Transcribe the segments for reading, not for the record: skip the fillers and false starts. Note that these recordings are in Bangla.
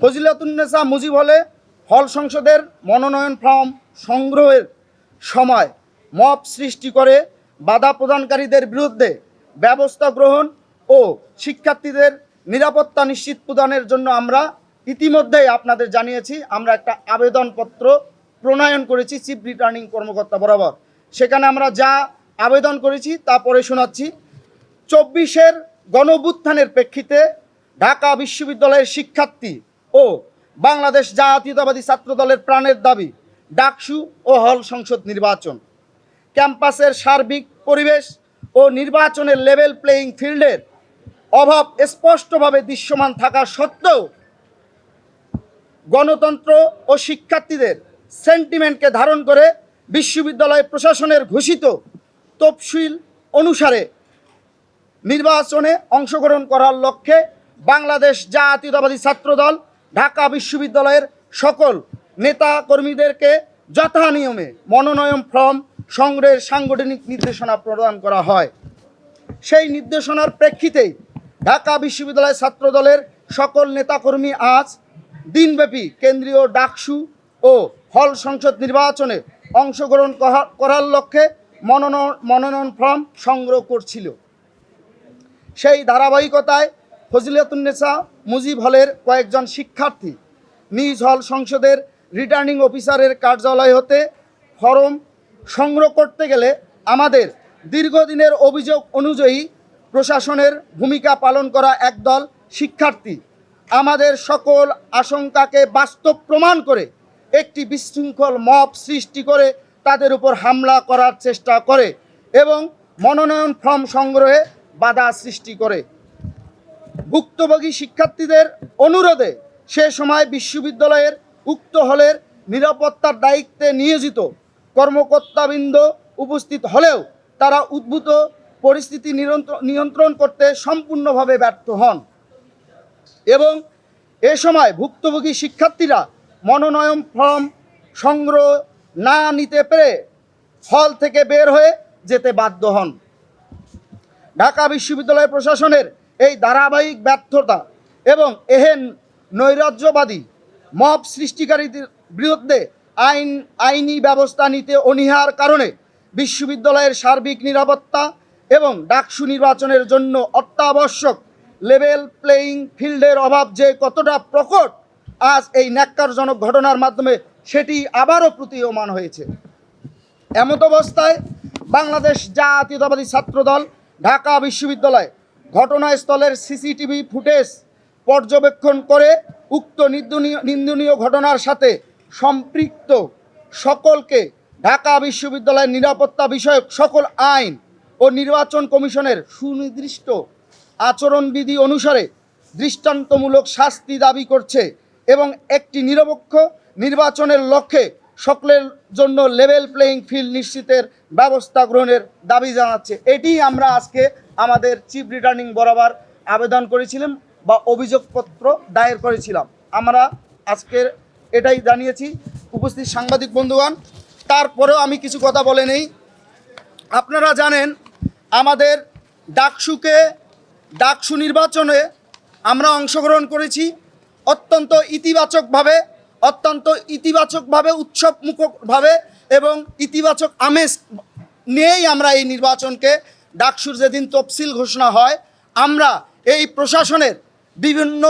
ফজিলাতুন্নেসা মুজিব হলে হল সংসদের মনোনয়ন ফর্ম সংগ্রহের সময় মব সৃষ্টি করে বাধা প্রদানকারীদের বিরুদ্ধে ব্যবস্থা গ্রহণ ও শিক্ষার্থীদের নিরাপত্তা নিশ্চিত প্রদানের জন্য আমরা ইতিমধ্যেই আপনাদের জানিয়েছি, আমরা একটা আবেদনপত্র প্রণয়ন করেছি চিফ রিটার্নিং কর্মকর্তা বরাবর। সেখানে আমরা যা আবেদন করেছি তা পরে শোনাচ্ছি। 24-এর গণঅভ্যুত্থানের প্রেক্ষিতে ঢাকা বিশ্ববিদ্যালয়ের শিক্ষার্থী ও বাংলাদেশ জাতীয়তাবাদী ছাত্র দলের প্রাণের দাবি ডাকসু ও হল সংসদ নির্বাচন। ক্যাম্পাসের সার্বিক পরিবেশ ও নির্বাচনের লেভেল প্লেয়িং ফিল্ডের অভাব স্পষ্টভাবে দৃশ্যমান থাকা সত্ত্বেও গণতন্ত্র ও শিক্ষার্থীদের সেন্টিমেন্টকে ধারণ করে বিশ্ববিদ্যালয় প্রশাসনের ঘোষিত তফসিল অনুসারে নির্বাচনে অংশগ্রহণ করার লক্ষ্যে বাংলাদেশ জাতীয়তাবাদী ছাত্রদল ঢাকা বিশ্ববিদ্যালয়ের সকল নেতা কর্মীদেরকে যথানিয়মে মনোনয়ন ফর্ম সংগ্রহের সাংগঠনিক নির্দেশনা প্রদান করা হয়। সেই নির্দেশনার প্রেক্ষিতেই ঢাকা বিশ্ববিদ্যালয় ছাত্রদলের সকল নেতাকর্মী আজ দিনব্যাপী কেন্দ্রীয় ডাকসু ও হল সংসদ নির্বাচনে অংশগ্রহণ করার লক্ষ্যে মনোনয়ন ফর্ম সংগ্রহ করছিল। সেই ধারাবাহিকতায় ফজিলাতুন্নেসা মুজিব হলের কয়েকজন শিক্ষার্থী নিজ হল সংসদের রিটার্নিং অফিসারের কার্যালয় হতে ফর্ম সংগ্রহ করতে গেলে আমাদের দীর্ঘদিনের অভিযোগ অনুযায়ী প্রশাসনের ভূমিকা পালন করা একদল শিক্ষার্থী আমাদের সকল আশঙ্কাকে বাস্তব প্রমাণ করে একটি বিশৃঙ্খল মব সৃষ্টি করে তাদের উপর হামলা করার চেষ্টা করে এবং মনোনয়ন ফর্ম সংগ্রহে বাধা সৃষ্টি করে। ভুক্তভোগী শিক্ষার্থীদের অনুরোধে সে সময় বিশ্ববিদ্যালয়ের উক্ত হলের নিরাপত্তার দায়িত্বে নিয়োজিত কর্মকর্তাবৃন্দ উপস্থিত হলেও তারা উদ্ভূত পরিস্থিতি নিয়ন্ত্রণ করতে সম্পূর্ণভাবে ব্যর্থ হন এবং এ সময় ভুক্তভোগী শিক্ষার্থীরা মনোনয়ন ফর্ম সংগ্রহ না নিতে পেরে হল থেকে বের হয়ে যেতে বাধ্য হন। ঢাকা বিশ্ববিদ্যালয় প্রশাসনের এই ধারাবাহিক ব্যর্থতা এবং এহেন নৈরাজ্যবাদী মব সৃষ্টিকারীদের বিরুদ্ধে আইনি ব্যবস্থা নিতে অনীহার কারণে বিশ্ববিদ্যালয়ের সার্বিক নিরাপত্তা এবং ডাকসু নির্বাচনের জন্য অত্যাবশ্যক লেভেল প্লেয়িং ফিল্ডের অভাব যে কতটা প্রকট আজ এই ন্যাক্কারজনক ঘটনার মাধ্যমে সেটি আবারও প্রতীয়মান হয়েছে। এমত অবস্থায় বাংলাদেশ জাতীয়তাবাদী ছাত্রদল ঢাকা বিশ্ববিদ্যালয় ঘটনাস্থলের সিসিটিভি ফুটেজ পর্যবেক্ষণ করে উক্ত নিন্দনীয় ঘটনার সাথে সম্পৃক্ত সকলকে ঢাকা বিশ্ববিদ্যালয়ের নিরাপত্তা বিষয়ক সকল আইন ও নির্বাচন কমিশনের সুনির্দিষ্ট আচরণবিধি অনুসারে দৃষ্টান্তমূলক শাস্তি দাবি করছে এবং একটি নিরপেক্ষ নির্বাচনের লক্ষ্যে সকলের জন্য লেভেল প্লেয়িং ফিল্ড নিশ্চিতের ব্যবস্থা গ্রহণের দাবি জানাচ্ছে। এটি আমরা আজকে আমাদের চিফ রিটার্নিং বরাবর আবেদন করেছিলাম বা অভিযোগপত্র দায়ের করেছিলাম। আমরা আজকের এটাই জানিয়েছি উপস্থিত সাংবাদিক বন্ধুগণ। তারপরেও আমি কিছু কথা বলে নেই। আপনারা জানেন আমাদের ডাকসু নির্বাচনে আমরা অংশগ্রহণ করেছি অত্যন্ত ইতিবাচকভাবে উৎসবমুখভাবে এবং ইতিবাচক আমেজ নিয়েই আমরা এই নির্বাচনকে ডাকসুর যেদিন তফসিল ঘোষণা হয় আমরা এই প্রশাসনের বিভিন্ন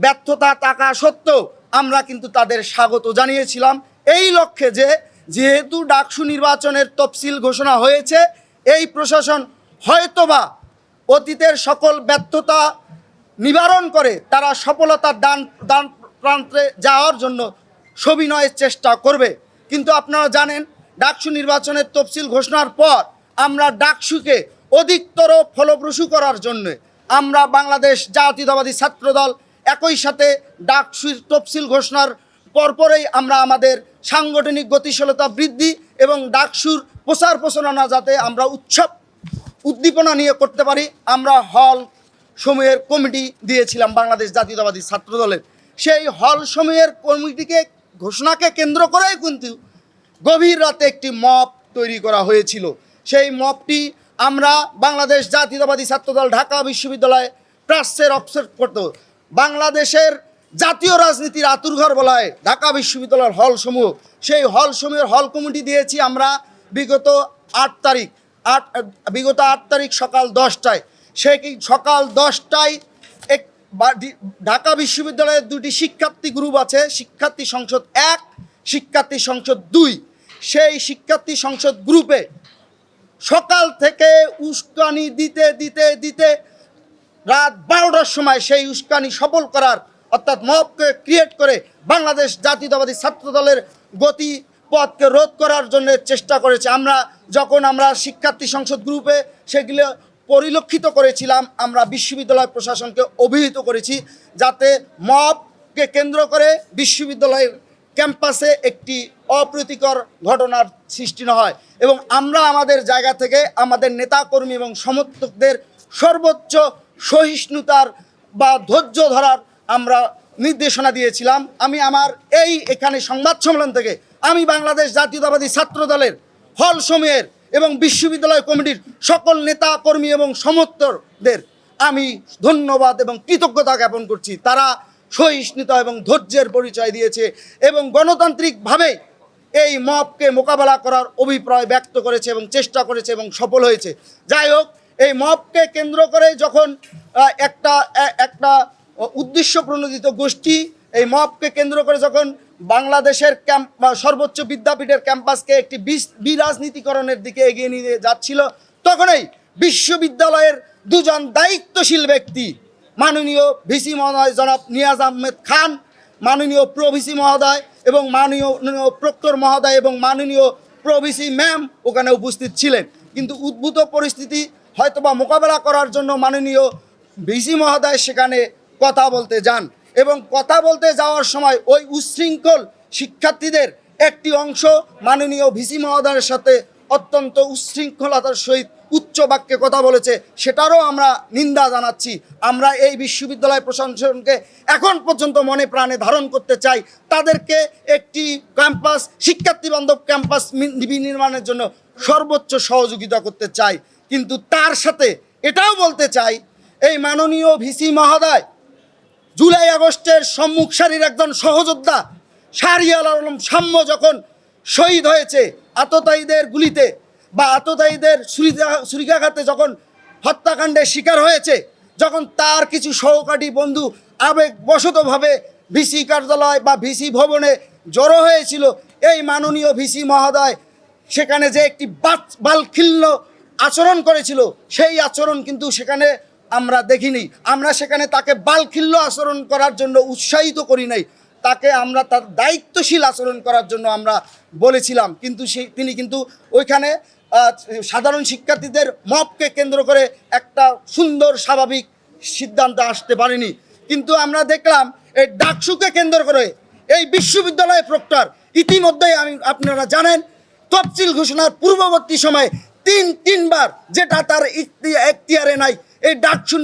ব্যর্থতা থাকা সত্ত্বেও আমরা কিন্তু তাদের স্বাগত জানিয়েছিলাম এই লক্ষ্যে যে যেহেতু ডাকসু নির্বাচনের তফসিল ঘোষণা হয়েছে এই প্রশাসন হয়তোবা অতীতের সকল ব্যর্থতা নিবারণ করে তারা সফলতার দান প্রান্তে যাওয়ার জন্য সবিনয়ের চেষ্টা করবে। কিন্তু আপনারা জানেন ডাকসু নির্বাচনের তফসিল ঘোষণার পর আমরা ডাকসুকে অধিকতর ফলপ্রসূ করার জন্য আমরা বাংলাদেশ জাতীয়তাবাদী ছাত্রদল একই সাথে ডাকসুর তফসিল ঘোষণার পরপরেই আমরা আমাদের সাংগঠনিক গতিশীলতা বৃদ্ধি এবং ডাকসুর প্রচার প্রচারণা যাতে আমরা উদ্দীপনা নিয়ে করতে পারি আমরা হল সমূহের কমিটি দিয়েছিলাম বাংলাদেশ জাতীয়তাবাদী ছাত্রদলের। সেই হল সমূহের কমিটিকে ঘোষণাকে কেন্দ্র করেই কিন্তু গভীর রাতে একটি মব তৈরি করা হয়েছিল। সেই মবটি আমরা বাংলাদেশ জাতীয়তাবাদী ছাত্রদল ঢাকা বিশ্ববিদ্যালয়ে প্রাচ্যের অবসর করত বাংলাদেশের জাতীয় রাজনীতির আতুরঘর বলা হয় ঢাকা বিশ্ববিদ্যালয়ের হলসমূহ। সেই হলসমূহের হল কমিটি দিয়েছি আমরা বিগত 8 তারিখ সকাল 10টায়। সেই সকাল 10টায় ঢাকা বিশ্ববিদ্যালয়ের দুটি শিক্ষার্থী গ্রুপ আছে, শিক্ষার্থী সংসদ 1, শিক্ষার্থী সংসদ 2। সেই শিক্ষার্থী সংসদ গ্রুপে সকাল থেকে উস্কানি দিতে দিতে দিতে রাত 12টার সময় সেই উস্কানি সফল করার, অর্থাৎ মবকে ক্রিয়েট করে বাংলাদেশ জাতীয়তাবাদী ছাত্র দলের গতিপথকে রোধ করার জন্য চেষ্টা করেছে। আমরা শিক্ষার্থী সংসদ গ্রুপে সেগুলো পরিলক্ষিত করেছিলাম, আমরা বিশ্ববিদ্যালয় প্রশাসনকে অভিহিত করেছি যাতে মবকে কেন্দ্র করে বিশ্ববিদ্যালয়ের ক্যাম্পাসে একটি অপ্রীতিকর ঘটনার সৃষ্টি না হয়। এবং আমরা আমাদের জায়গা থেকে আমাদের নেতাকর্মী এবং সমর্থকদের সর্বোচ্চ সহিষ্ণুতার বা ধৈর্য ধরার আমরা নির্দেশনা দিয়েছিলাম। আমি এখানে সংবাদ সম্মেলন থেকে আমি বাংলাদেশ জাতীয়তাবাদী ছাত্র দলের হলসমূহের এবং বিশ্ববিদ্যালয় কমিটির সকল নেতা কর্মী এবং সমর্থকদের আমি ধন্যবাদ এবং কৃতজ্ঞতা জ্ঞাপন করছি। তারা সহিষ্ণুতা এবং ধৈর্যের পরিচয় দিয়েছে এবং গণতান্ত্রিকভাবে এই মবকে মোকাবেলা করার অভিপ্রায় ব্যক্ত করেছে এবং চেষ্টা করেছে এবং সফল হয়েছে। যাই হোক, এই মবকে কেন্দ্র করে যখন একটা উদ্দেশ্য প্রণোদিত গোষ্ঠী এই মবকে কেন্দ্র করে যখন বাংলাদেশের সর্বোচ্চ বিদ্যাপীঠের ক্যাম্পাসকে একটি বিরাজনীতিকরণের দিকে এগিয়ে নিয়ে যাচ্ছিল, তখনই বিশ্ববিদ্যালয়ের দুজন দায়িত্বশীল ব্যক্তি, মাননীয় ভিসি মহোদয় জনাব নিয়াজ আহমেদ খান, মাননীয় প্রো ভিসি মহোদয় এবং মাননীয় প্রক্টর মহোদয় এবং মাননীয় প্রো ভিসি ম্যাম ওখানে উপস্থিত ছিলেন। কিন্তু উদ্ভূত পরিস্থিতি হয়তোবা মোকাবেলা করার জন্য মাননীয় ভিসি মহোদয় সেখানে কথা বলতে যান এবং কথা বলতে যাওয়ার সময় ওই উচ্ছৃঙ্খল শিক্ষার্থীদের একটি অংশ মাননীয় ভিসি মহোদয়ের সাথে অত্যন্ত উচ্ছৃঙ্খলতার সহিত উচ্চ বাক্যে কথা বলেছে, সেটারও আমরা নিন্দা জানাচ্ছি। আমরা এই বিশ্ববিদ্যালয় প্রশাসনকে এখন পর্যন্ত মনে প্রাণে ধারণ করতে চাই, তাদেরকে একটি ক্যাম্পাস শিক্ষার্থী বান্ধব ক্যাম্পাস নির্মাণের জন্য সর্বোচ্চ সহযোগিতা করতে চাই। কিন্তু তার সাথে এটাও বলতে চাই, এই মাননীয় ভিসি মহোদয় জুলাই আগস্টের সম্মুখ সারির একজন সহযোদ্ধা শাহরিয়ার আলম সাম্য যখন শহীদ হয়েছে আততায়ীদের গুলিতে বা আততায়ীদের ছুরিকাঘাতে যখন হত্যাকাণ্ডের শিকার হয়েছে, যখন তার কিছু সহপাঠী বন্ধু আবেগবশতভাবে ভিসি কার্যালয় বা ভিসি ভবনে জড়ো হয়েছিল, এই মাননীয় ভিসি মহোদয় সেখানে যে একটি বালখিল্য আচরণ করেছিল, সেই আচরণ কিন্তু সেখানে আমরা দেখিনি। আমরা সেখানে তাকে বালখিল্য আচরণ করার জন্য উৎসাহিত করি নাই, তাকে আমরা তার দায়িত্বশীল আচরণ করার জন্য আমরা বলেছিলাম। কিন্তু তিনি কিন্তু ওইখানে সাধারণ শিক্ষার্থীদের মবকে কেন্দ্র করে একটা সুন্দর স্বাভাবিক সিদ্ধান্তে আসতে পারেনি। কিন্তু আমরা দেখলাম এই ডাকসুকে কেন্দ্র করে এই বিশ্ববিদ্যালয় প্রক্টর ইতিমধ্যেই আপনারা জানেন তফসিল ঘোষণার পূর্ববর্তী সময়ে তিনবার, যেটা তার এখতিয়ারে নাই, এই ডাকসু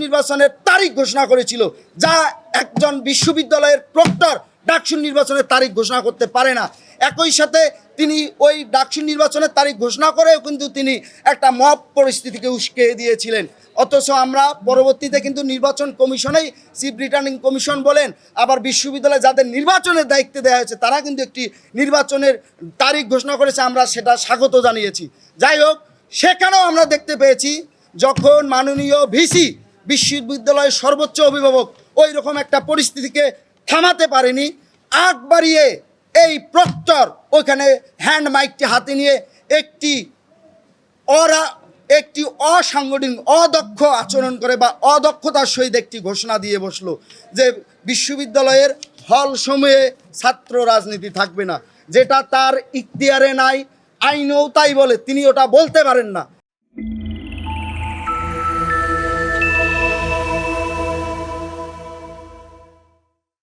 নির্বাচনের তারিখ ঘোষণা করেছিল, যা একজন বিশ্ববিদ্যালয়ের প্রক্টর ডাকসু নির্বাচনের তারিখ ঘোষণা করতে পারে না। একই সাথে তিনি ওই ডাকসু নির্বাচনের তারিখ ঘোষণা করেও কিন্তু তিনি একটা মব পরিস্থিতিকে উস্কে দিয়েছিলেন। অথচ আমরা পরবর্তীতে কিন্তু নির্বাচন কমিশনেই চিফ রিটার্নিং কমিশন বলেন, আবার বিশ্ববিদ্যালয়ে যাদের নির্বাচনের দায়িত্ব দেওয়া হয়েছে তারা কিন্তু একটি নির্বাচনের তারিখ ঘোষণা করেছে, আমরা সেটা স্বাগত জানিয়েছি। যাই হোক, সেখানেও আমরা দেখতে পেয়েছি যখন মাননীয় ভিসি বিশ্ববিদ্যালয়ের সর্বোচ্চ অভিভাবক ওই রকম একটা পরিস্থিতিকে থামাতে পারেনি, আগ বাড়িয়ে এই প্রক্টর ওইখানে হ্যান্ড মাইকটি হাতে নিয়ে একটি অসাংগঠনিক অদক্ষ আচরণ করে বা অদক্ষতার সহিত একটি ঘোষণা দিয়ে বসলো যে বিশ্ববিদ্যালয়ের হলসমূহে ছাত্র রাজনীতি থাকবে না, যেটা তার ইখতিয়ারে নাই, আইনেও তাই বলে, তিনি ওটা বলতে পারেন না।